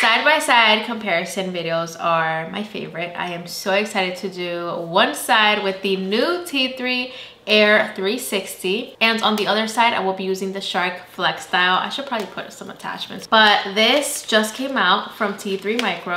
Side-by-side comparison videos are my favorite. I am so excited to do one side with the new T3 Aire 360, and on the other side I will be using the Shark Flexstyle. I should probably put some attachments, but this just came out from T3 Micro.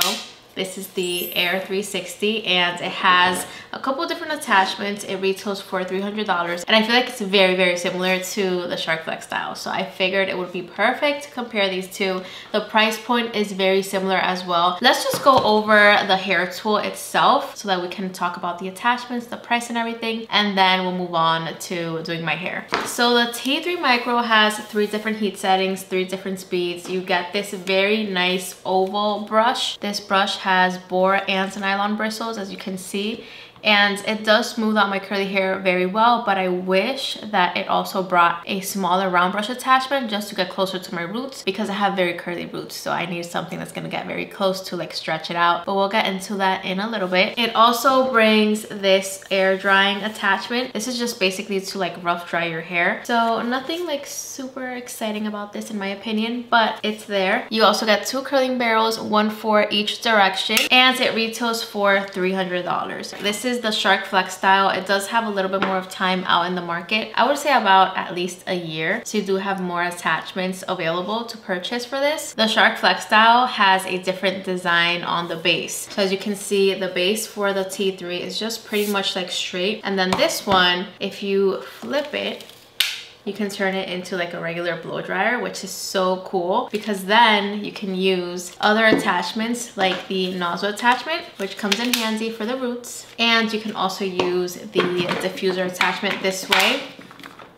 This is the Aire 360 and it has a couple different attachments. It retails for $300 and I feel like it's very similar to the Shark Flexstyle. So I figured it would be perfect to compare these two. The price point is very similar as well. Let's just go over the hair tool itself so that we can talk about the attachments, the price and everything, and then we'll move on to doing my hair. So the T3 Micro has 3 different heat settings, 3 different speeds. You get this very nice oval brush. This brush has boar and nylon bristles, as you can see, and it does smooth out my curly hair very well, but I wish that it also brought a smaller round brush attachment just to get closer to my roots, because I have very curly roots, so I need something that's gonna get very close to like stretch it out, but we'll get into that in a little bit. It also brings this air drying attachment. This is just basically to like rough dry your hair, so nothing like super exciting about this in my opinion, but it's there. You also get 2 curling barrels, 1 for each direction, and it retails for $300. This is the Shark Flexstyle. It does have a little bit more of time out in the market. I would say about at least a year. So you do have more attachments available to purchase for this. The Shark Flexstyle has a different design on the base. So as you can see, the base for the T3 is just pretty much like straight. And then this one, if you flip it, you can turn it into like a regular blow dryer, which is so cool because then you can use other attachments like the nozzle attachment, which comes in handy for the roots. And you can also use the diffuser attachment this way.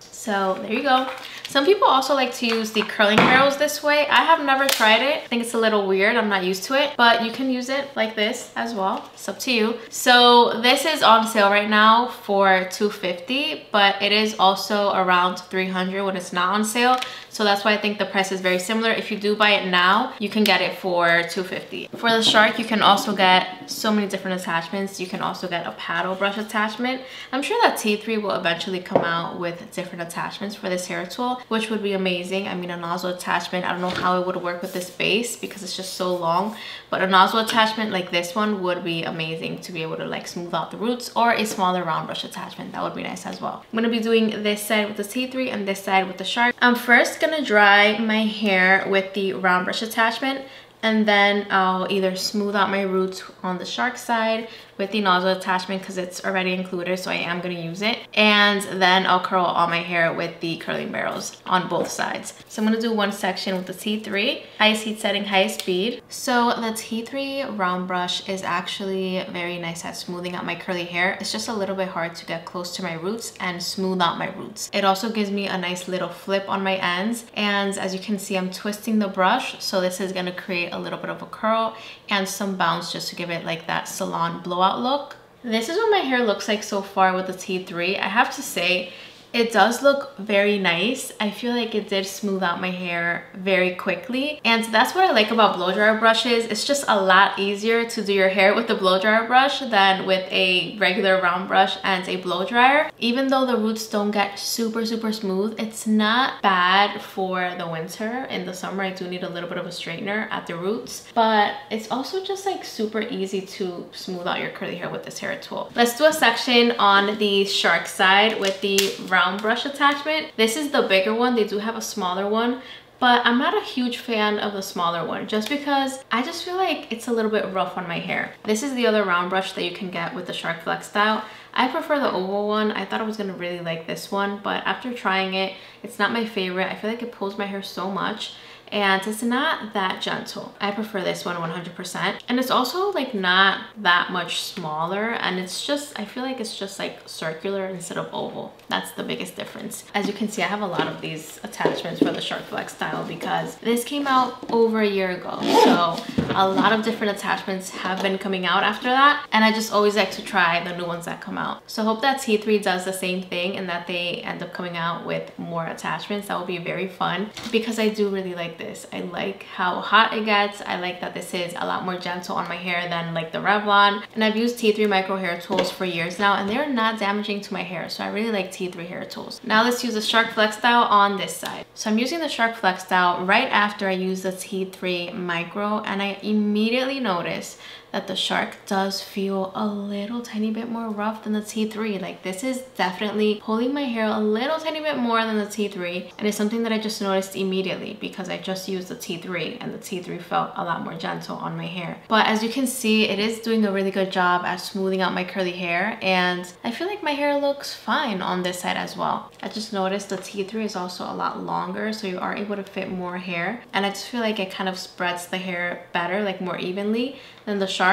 So there you go. Some people also like to use the curling barrels this way. I have never tried it. I think it's a little weird. I'm not used to it, but you can use it like this as well. It's up to you. So this is on sale right now for $250, but it is also around $300 when it's not on sale. So that's why I think the price is very similar. If you do buy it now, you can get it for $250. For the Shark, you can also get so many different attachments. You can also get a paddle brush attachment. I'm sure that T3 will eventually come out with different attachments for this hair tool, which would be amazing. I mean, a nozzle attachment, I don't know how it would work with this base because it's just so long, but a nozzle attachment like this one would be amazing to be able to like smooth out the roots, or a smaller round brush attachment. That would be nice as well. I'm gonna be doing this side with the T3 and this side with the Shark. I'm first gonna dry my hair with the round brush attachment, and then I'll either smooth out my roots on the Shark side with the nozzle attachment because it's already included, so I am going to use it, and then I'll curl all my hair with the curling barrels on both sides. So I'm going to do one section with the T3, highest heat setting, highest speed. So the T3 round brush is actually very nice at smoothing out my curly hair. It's just a little bit hard to get close to my roots and smooth out my roots. It also gives me a nice little flip on my ends, and as you can see, I'm twisting the brush, so this is going to create a little bit of a curl and some bounce just to give it like that salon blowout look. This is what my hair looks like so far with the T3. I have to say, it does look very nice. I feel like it did smooth out my hair very quickly. And that's what I like about blow dryer brushes. It's just a lot easier to do your hair with the blow dryer brush than with a regular round brush and a blow dryer. Even though the roots don't get super smooth, it's not bad for the winter. In the summer, I do need a little bit of a straightener at the roots, but it's also just like super easy to smooth out your curly hair with this hair tool. Let's do a section on the Shark side with the round brush attachment. This is the bigger one. They do have a smaller one, but I'm not a huge fan of the smaller one just because I just feel like it's a little bit rough on my hair. This is the other round brush that you can get with the Shark Flexstyle. I prefer the oval one. I thought I was gonna really like this one, but after trying it, it's not my favorite. I feel like it pulls my hair so much and it's not that gentle. I prefer this one 100%. And it's also like not that much smaller, and it's just, I feel like it's just like circular instead of oval. That's the biggest difference. As you can see, I have a lot of these attachments for the Shark Flexstyle because this came out over a year ago. So a lot of different attachments have been coming out after that, and I just always like to try the new ones that come out. So I hope that T3 does the same thing and that they end up coming out with more attachments. That will be very fun because I do really like this. I like how hot it gets. I like that this is a lot more gentle on my hair than like the Revlon. And I've used T3 micro hair tools for years now, and they're not damaging to my hair. So I really like T3 hair tools. Now let's use the Shark Flexstyle on this side. So I'm using the Shark Flexstyle right after I use the T3 micro, and I I immediately noticed that the shark does feel a little tiny bit more rough than the T3. Like this is definitely pulling my hair a little tiny bit more than the T3, and it's something that I just noticed immediately because I just used the T3 and the T3 felt a lot more gentle on my hair. But as you can see, it is doing a really good job at smoothing out my curly hair, and I feel like my hair looks fine on this side as well. I just noticed the T3 is also a lot longer, so you are able to fit more hair, and I just feel like it kind of spreads the hair better, like more evenly than the shark.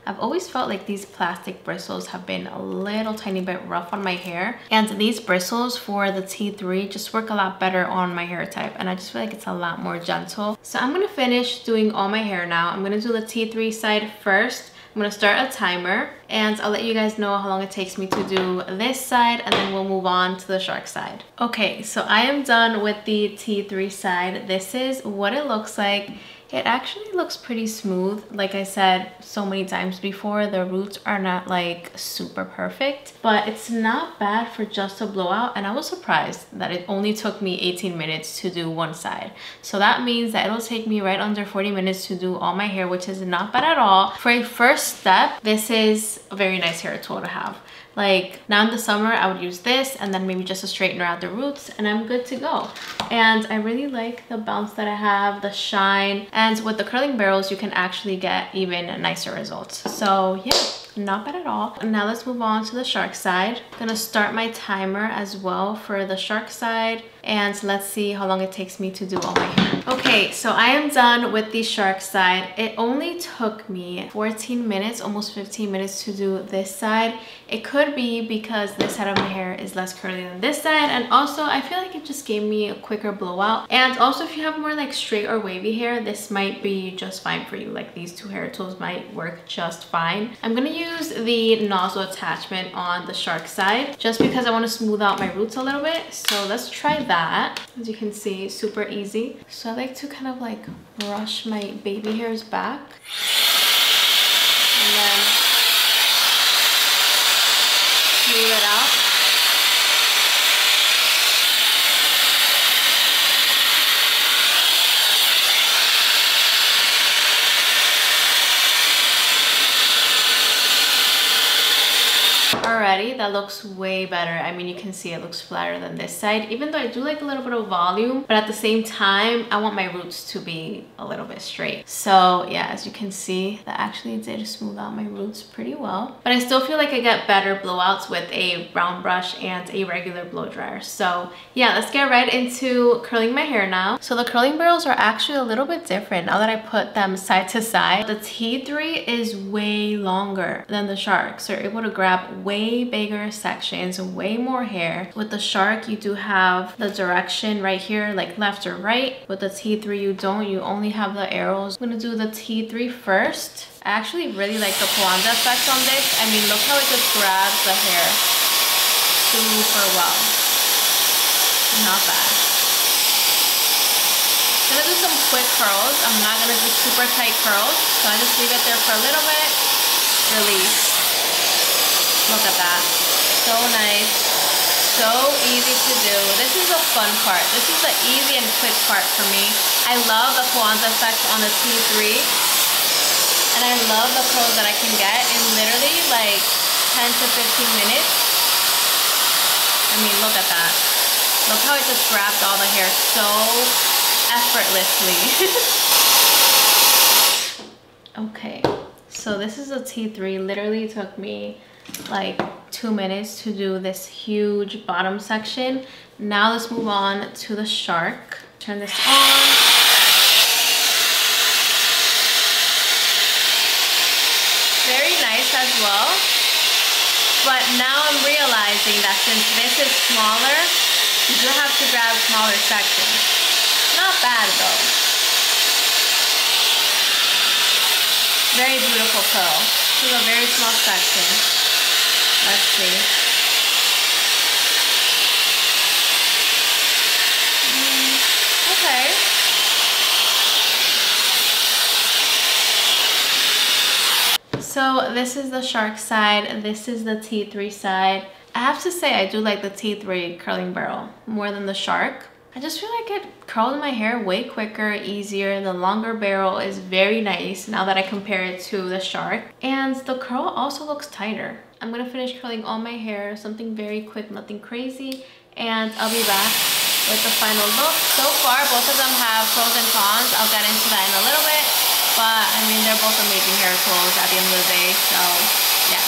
I've always felt like these plastic bristles have been a little tiny bit rough on my hair, and these bristles for the T3 just work a lot better on my hair type, and I just feel like it's a lot more gentle. So I'm gonna finish doing all my hair now. I'm gonna do the T3 side first. I'm gonna start a timer, and I'll let you guys know how long it takes me to do this side, and then we'll move on to the shark side. Okay, so I am done with the T3 side. This is what it looks like. It actually looks pretty smooth. Like I said so many times before, the roots are not like super perfect, but it's not bad for just a blowout, and I was surprised that it only took me 18 minutes to do one side. So that means that it'll take me right under 40 minutes to do all my hair, which is not bad at all. For a first step, this is a very nice hair tool to have. Like now in the summer, I would use this and then maybe just a straightener at the roots, and I'm good to go. And I really like the bounce that I have, the shine, and with the curling barrels, you can actually get even nicer results. So yeah, not bad at all. Now let's move on to the shark side. I'm gonna start my timer as well for the shark side, and let's see how long it takes me to do all my hair. Okay, so I am done with the shark side. It only took me 14 minutes, almost 15 minutes to do this side. It could be because this side of my hair is less curly than this side, and also I feel like it just gave me a quicker blowout. And also if you have more like straight or wavy hair, this might be just fine for you. Like these two hair tools might work just fine. I'm gonna use the nozzle attachment on the shark side just because I want to smooth out my roots a little bit. So let's try that. As you can see, super easy. So I like to kind of like brush my baby hairs back, and then smooth it out. Alrighty, that looks way better. I mean, you can see it looks flatter than this side, even though I do like a little bit of volume, but at the same time, I want my roots to be a little bit straight. So yeah, as you can see, that actually did smooth out my roots pretty well, but I still feel like I get better blowouts with a round brush and a regular blow dryer. So yeah, let's get right into curling my hair now. So the curling barrels are actually a little bit different now that I put them side to side. The T3 is way longer than the shark, so you're able to grab way bigger sections, way more hair. With the shark, you do have the direction right here, like left or right. With the T3, you don't. You only have the arrows. I'm gonna do the T3 first. I actually really like the Coanda Effect on this. I mean, look how it just grabs the hair super well. Not bad. I'm gonna do some quick curls. I'm not gonna do super tight curls, so I just leave it there for a little bit, release. Look at that, so nice, so easy to do. This is the fun part. This is the easy and quick part for me. I love the Coanda Effect on the T3, and I love the curls that I can get in literally like 10 to 15 minutes. I mean, look at that. Look how it just grabbed all the hair so effortlessly. Okay, so this is a T3. Literally took me like 2 minutes to do this huge bottom section. Now let's move on to the shark. Turn this on. Very nice as well. But now I'm realizing that since this is smaller, you do have to grab smaller sections. Not bad though. Very beautiful curl. This is a very small section. Let's see. Okay. So this is the shark side. This is the T3 side. I have to say I do like the T3 curling barrel more than the shark. I just feel like it curled my hair way quicker, easier. The longer barrel is very nice now that I compare it to the Shark. And the curl also looks tighter. I'm gonna finish curling all my hair, something very quick, nothing crazy. And I'll be back with the final look. So far, both of them have pros and cons. I'll get into that in a little bit. But I mean, they're both amazing hair tools at the end of the day, so yeah.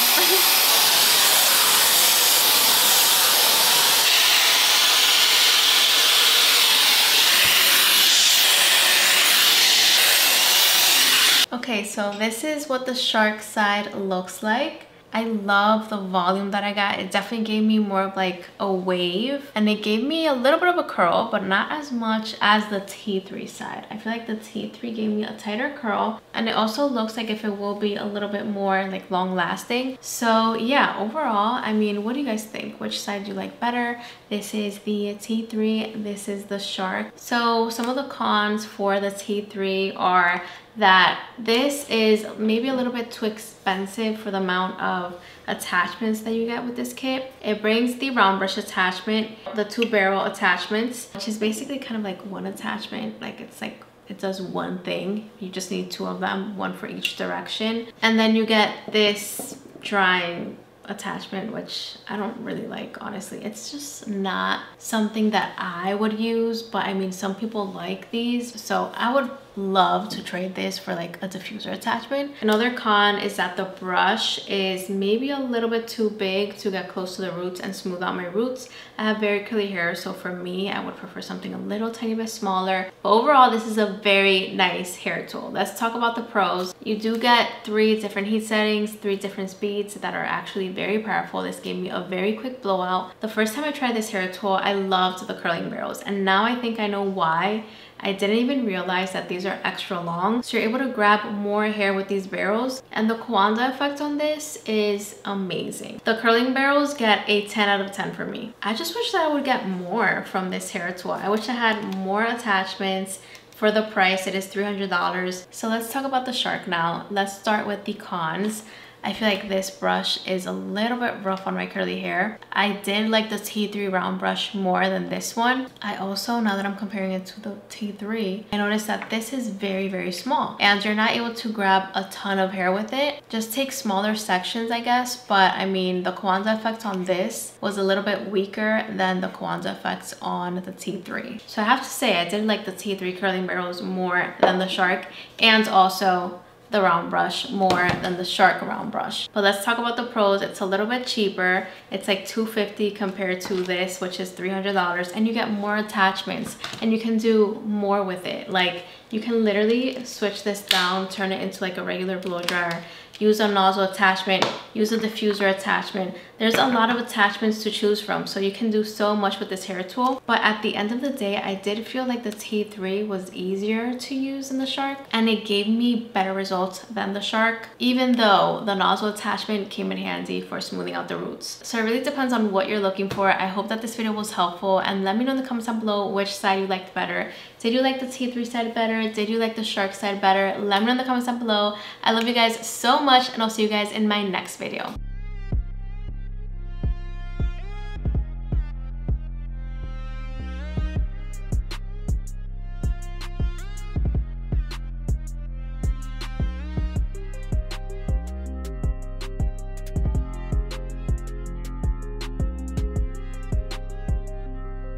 Okay, so this is what the Shark side looks like. I love the volume that I got. It definitely gave me more of like a wave, and it gave me a little bit of a curl, but not as much as the T3 side. I feel like the T3 gave me a tighter curl, and it also looks like if it will be a little bit more like long lasting. So yeah, overall, I mean, what do you guys think? Which side do you like better? This is the T3, this is the Shark. So some of the cons for the T3 are that this is maybe a little bit too expensive for the amount of attachments that you get with this kit. It brings the round brush attachment, the 2 barrel attachments, which is basically kind of like one attachment. Like it's like it does one thing. You just need 2 of them, one for each direction. And then you get this drying attachment, which I don't really like, honestly. It's just not something that I would use, but I mean, some people like these, so I would love to trade this for like a diffuser attachment. Another con is that the brush is maybe a little bit too big to get close to the roots and smooth out my roots. I have very curly hair, so for me, I would prefer something a little tiny bit smaller. But overall, this is a very nice hair tool. Let's talk about the pros. You do get 3 different heat settings, 3 different speeds that are actually very powerful. This gave me a very quick blowout. The first time I tried this hair tool, I loved the curling barrels, and now I think I know why. I didn't even realize that these are extra long, so you're able to grab more hair with these barrels, and the Coanda effect on this is amazing. The curling barrels get a 10 out of 10 for me. I just wish that I would get more from this hair tool. I wish I had more attachments. For the price, it is $300. So let's talk about the Shark now. Let's start with the cons. I feel like this brush is a little bit rough on my curly hair. I did like the T3 round brush more than this one. I also, now that I'm comparing it to the T3, I noticed that this is very, very small, and you're not able to grab a ton of hair with it. Just take smaller sections, I guess. But I mean, the Coanda effect on this was a little bit weaker than the Coanda effects on the T3. So I have to say, I did like the T3 curling barrels more than the Shark, and also the round brush more than the Shark round brush. But let's talk about the pros. It's a little bit cheaper. It's like $250 compared to this, which is $300, and you get more attachments and you can do more with it. Like, you can literally switch this down, turn it into like a regular blow dryer, use a nozzle attachment, use a diffuser attachment. There's a lot of attachments to choose from, so you can do so much with this hair tool. But at the end of the day, I did feel like the T3 was easier to use than the Shark, and it gave me better results than the Shark, even though the nozzle attachment came in handy for smoothing out the roots. So it really depends on what you're looking for. I hope that this video was helpful, and let me know in the comments down below which side you liked better. Did you like the T3 side better? Did you like the Shark side better? Let me know in the comments down below. I love you guys so much, and I'll see you guys in my next video.